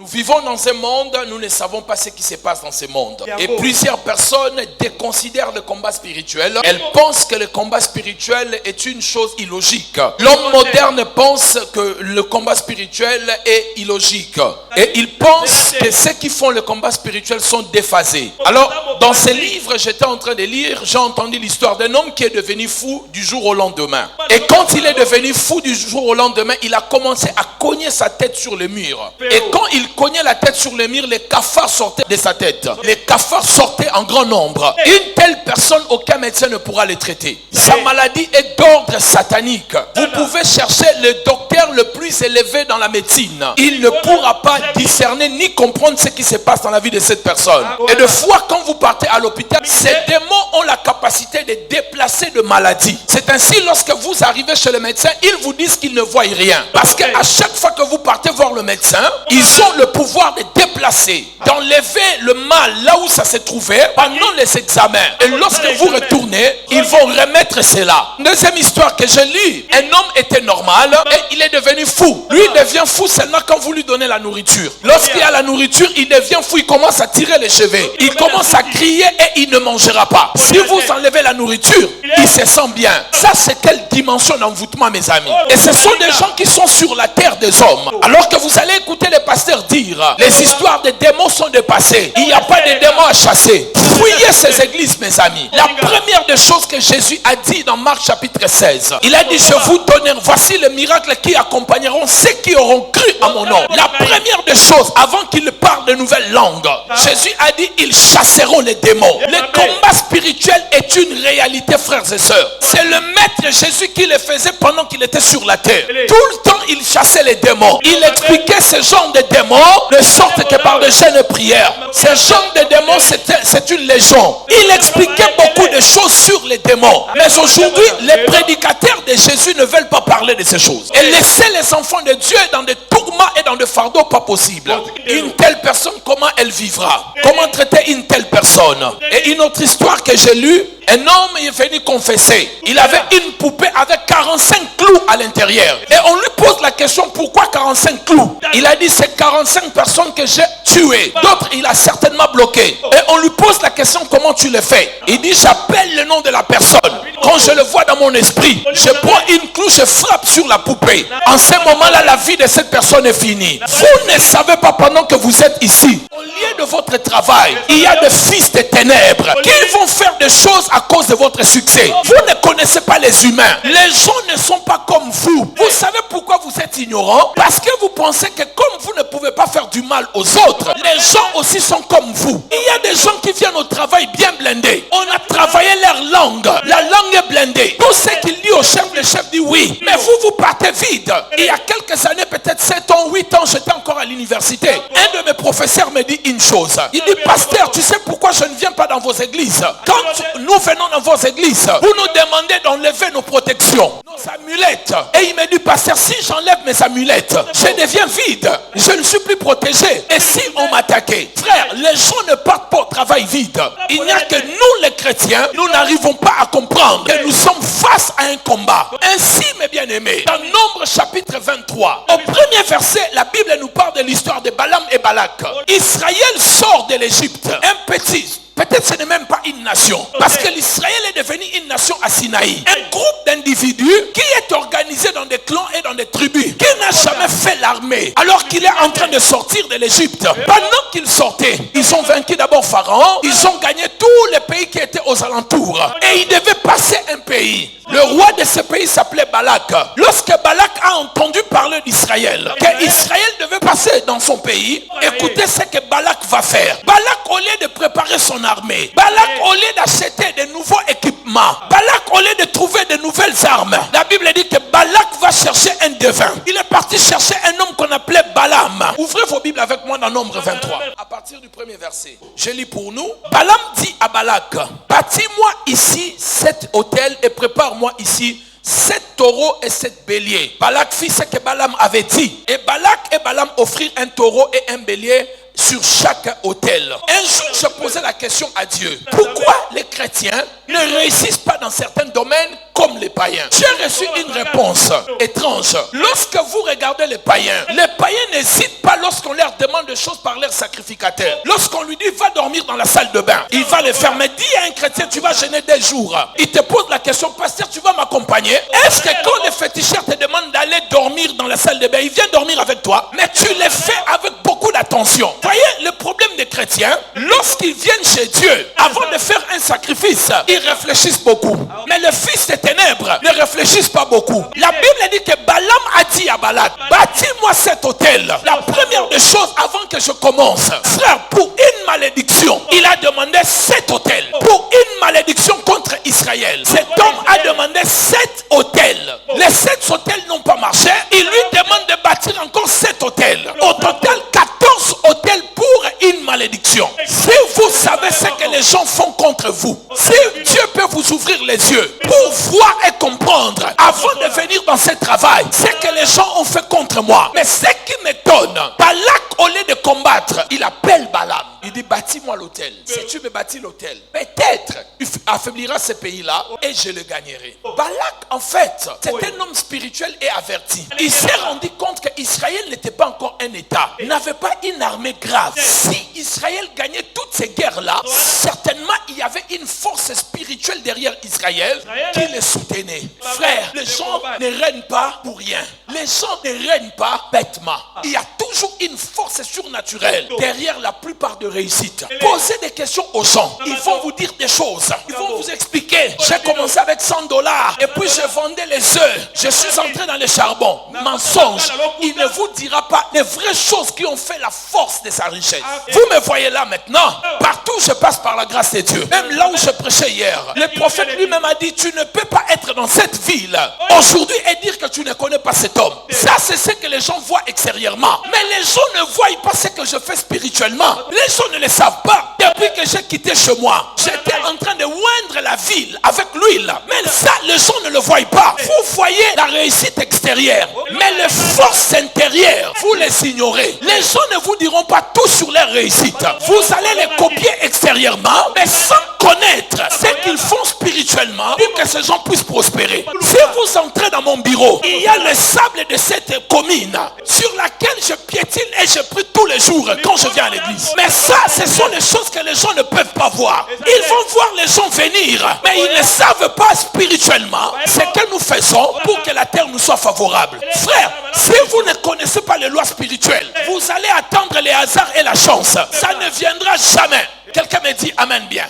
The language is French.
Nous vivons dans un monde, nous ne savons pas ce qui se passe dans ce monde. Et plusieurs personnes déconsidèrent le combat spirituel. Elles pensent que le combat spirituel est une chose illogique. L'homme moderne pense que le combat spirituel est illogique. Et il pense que ceux qui font le combat spirituel sont déphasés. Alors, dans ce livre, j'étais en train de lire, j'ai entendu l'histoire d'un homme qui est devenu fou du jour au lendemain. Et quand il est devenu fou du jour au lendemain, il a commencé à cogner sa tête sur le mur. Et quand il cognait la tête sur le mur, les cafards sortaient de sa tête. Les cafards sortaient en grand nombre. Une telle personne, aucun médecin ne pourra les traiter. Sa maladie est d'ordre satanique. Vous pouvez chercher le docteur le plus élevé dans la médecine. Il ne pourra pas discerner ni comprendre ce qui se passe dans la vie de cette personne. Et de fois, quand vous partez à l'hôpital, ces démons ont la capacité de déplacer de maladies. C'est ainsi, lorsque vous arrivez chez le médecin, ils vous disent qu'ils ne voient rien. Parce qu'à chaque fois que vous partez voir le médecin, ils ont le pouvoir de déplacer, d'enlever le mal là où ça se trouvait pendant les examens. Et lorsque vous retournez, ils vont remettre cela. Deuxième histoire que j'ai lue, un homme était normal et il est devenu fou. Lui, il devient fou seulement quand vous lui donnez la nourriture. Lorsqu'il y a la nourriture, il devient fou, il commence à tirer les cheveux. Il commence à crier et il ne mangera pas. Si vous enlevez la nourriture, il se sent bien. Ça, c'est quelle dimension d'envoûtement, mes amis? Et ce sont des gens qui sont sur la terre des hommes. Alors que vous allez écouter les pasteurs dire, les histoires des démons sont dépassées. Il n'y a pas de démons à chasser. Fouillez ces églises, mes amis. La première des choses que Jésus a dit dans Marc chapitre 16, il a dit, je vous donne, voici les miracles qui accompagneront ceux qui auront cru à mon nom. La première des choses, avant qu'il parle de nouvelles langues, Jésus a dit, ils chasseront les démons. Le combat spirituel est une réalité, frères et sœurs. C'est le maître Jésus qui le faisait pendant qu'il était sur la terre. Tout le temps, il chassait les démons. Il expliquait ce genre de démons, de sorte que par des jeûnes et prières. Ce genre de démons, c'est une légende. Il expliquait beaucoup de choses sur les démons. Mais aujourd'hui, les prédicateurs de Jésus ne veulent pas parler de ces choses. Et laisser les enfants de Dieu dans des tourments et dans des fardeaux pas possible. Une telle personne, comment elle vivra? Comment traiter une telle personne? Et une autre histoire que j'ai lue, un homme est venu confesser. Il avait une poupée avec 45 clous à l'intérieur. Et on lui pose la question, pourquoi 45 clous? Il a dit, c'est 45 personnes que j'ai tuées. D'autres, il a certainement bloqué. Et on lui pose la question, comment tu le fais? Il dit, j'appelle le nom de la personne. Quand je le vois dans mon esprit, je prends une clou, je frappe sur la poupée. En ce moment-là, la vie de cette personne est finie. Vous ne savez pas pendant que vous êtes ici, au lieu de votre travail, il y a des fils des ténèbres qui vont faire des choses à cause de votre succès. Vous ne connaissez pas les humains. Les gens ne sont pas comme vous. Vous savez pourquoi vous êtes ignorant? Parce que vous pensez que comme vous ne pouvez pas faire du mal aux autres, les gens aussi sont comme vous. Il y a des gens qui viennent au travail bien blindés. On a travaillé leur langue. La langue est blindée. Tout ce qu'il dit au chef, le chef dit oui. Mais vous partez vide. Il y a quelques années, peut-être 7 ans, 8 ans, j'étais encore à l'université. Un de mes professeurs me dit une chose. Il dit, pasteur, tu sais pourquoi je ne viens pas dans vos églises? Quand nous venons dans vos églises, vous nous demandez d'enlever nos protections, nos amulettes. Et il me dit, pasteur, si j'enlève mes amulettes, je deviens vide. Je ne suis plus protégé. Et si on m'attaquait? Frère, les gens ne partent pas au travail vide. Il n'y a que nous, les chrétiens, nous n'arrivons pas à comprendre que nous sommes face à un combat. Ainsi, mes bien-aimés, dans Nombre chapitre 23, au premier verset, la Bible nous parle de l'histoire de Balaam et Balak. Israël sort de l'Égypte. Un petit, peut-être ce n'est même pas une nation, parce que l'Israël est devenu une nation à Sinaï. Un groupe d'individus qui est organisé dans des clans et dans des tribus, qui n'a jamais fait l'armée, alors qu'il est en train de sortir de l'Égypte. Pendant qu'ils sortaient, ils ont vaincu d'abord Pharaon, ils ont gagné tous les pays qui étaient aux alentours, et ils devaient passer un pays. Le roi de ce pays s'appelait Balak. Lorsque Balak a entendu parler d'Israël, qu'Israël devait passer dans son pays, écoutez ce que Balak va faire. Balak, au lieu de préparer son armée, Balak, au lieu d'acheter de nouveaux équipements, Balak, au lieu de trouver de nouvelles armes, la Bible dit que Balak va chercher un devin. Il est parti chercher un homme qu'on appelait Balaam. Ouvrez vos Bibles avec moi dans Nombre 23. À partir du premier verset, je lis pour nous. Balaam dit à Balak, bâtis-moi ici 7 hôtels et prépare-moi ici 7 taureaux et 7 béliers. Balak fit ce que Balaam avait dit. Et Balak et Balaam offrirent un taureau et un bélier sur chaque autel. Un jour, je posais la question à Dieu. Pourquoi les chrétiens ne réussissent pas dans certains domaines comme les païens? J'ai reçu une réponse étrange. Lorsque vous regardez les païens n'hésitent pas lorsqu'on leur demande des choses par leur sacrificateur. Lorsqu'on lui dit va dormir dans la salle de bain, il va le faire. Mais dis à un chrétien tu vas jeûner des jours. Il te pose la question, pasteur, tu vas m'accompagner? Est-ce que quand les féticheurs te demandent d'aller dormir dans la salle de bain, ils viennent dormir avec toi? Mais tu les fais avec beaucoup d'attention. Voyez, le problème des chrétiens, lorsqu'ils viennent chez Dieu, avant de faire un sacrifice, ils réfléchissent beaucoup. Mais le fils des ténèbres ne réfléchissent pas beaucoup. La Bible dit que Balaam a dit à Balak, bâtis-moi cet autel. La première des choses avant que je commence, frère, pour une malédiction, il a demandé 7 autels. Pour une malédiction contre Israël, cet homme a demandé 7 autels. Les 7 autels n'ont pas marché. Il lui demande de bâtir encore 7 autels. Au total, 14 autels pour une malédiction. Si vous savez ce que les gens font contre vous, si Dieu peut vous ouvrir les yeux pour voir et comprendre avant de venir dans ce travail, ce que les gens ont fait contre moi. Mais ce qui m'étonne, Balak, au lieu de combattre, il appelle Balaam. Il dit, bâtis-moi l'autel. Si tu me bâtis l'autel, peut-être tu affaibliras ce pays-là et je le gagnerai. Balak, en fait, c'est un homme spirituel et averti. Il s'est rendu compte qu'Israël n'était pas encore un État. Il n'avait pas une armée grave. Si Israël gagnait toutes ces guerres-là, certainement il y avait une force spirituelle derrière Israël qui les soutenait. Frère, les gens ne règnent pas pour rien. Les gens ne règnent pas bêtement. Il y a toujours une force surnaturelle derrière la plupart de réussite. Posez des questions aux gens. Ils vont vous dire des choses. Ils vont vous expliquer. J'ai commencé avec $100 et puis je vendais les œufs. Je suis entré dans le charbon. Mensonge. Il ne vous dira pas les vraies choses qui ont fait la force de sa richesse. Vous me voyez là maintenant. Partout je passe par la grâce de Dieu. Même là où je prêchais hier, le prophète lui-même a dit, tu ne peux pas être dans cette ville aujourd'hui et dire que tu ne connais pas cet homme. Ça c'est ce que les gens voient extérieurement. Mais les gens ne voient pas ce que je fais spirituellement. Les gens ne le savent pas. Depuis que j'ai quitté chez moi, j'étais en train de oindre la ville avec l'huile. Mais ça, les gens ne le voient pas. Vous voyez la réussite extérieure. Mais les forces intérieures, vous les ignorez. Les gens ne vous diront pas tout sur leur réussite. Vous allez les copier extérieurement, mais sans connaître ce qu'ils font spirituellement pour que ces gens puissent prospérer. Si vous entrez dans mon bureau, il y a le sable de cette commune sur laquelle je piétine et je prie tous les jours quand je viens à l'église. Mais ça, ce sont les choses que les gens ne peuvent pas voir. Ils vont voir les gens venir, mais ils ne savent pas spirituellement ce que nous faisons pour que la terre nous soit favorable. Frère, si vous ne connaissez pas les lois spirituelles, vous allez attendre les hasards et la chance. Ça ne viendra jamais. Quelqu'un me dit amen bien.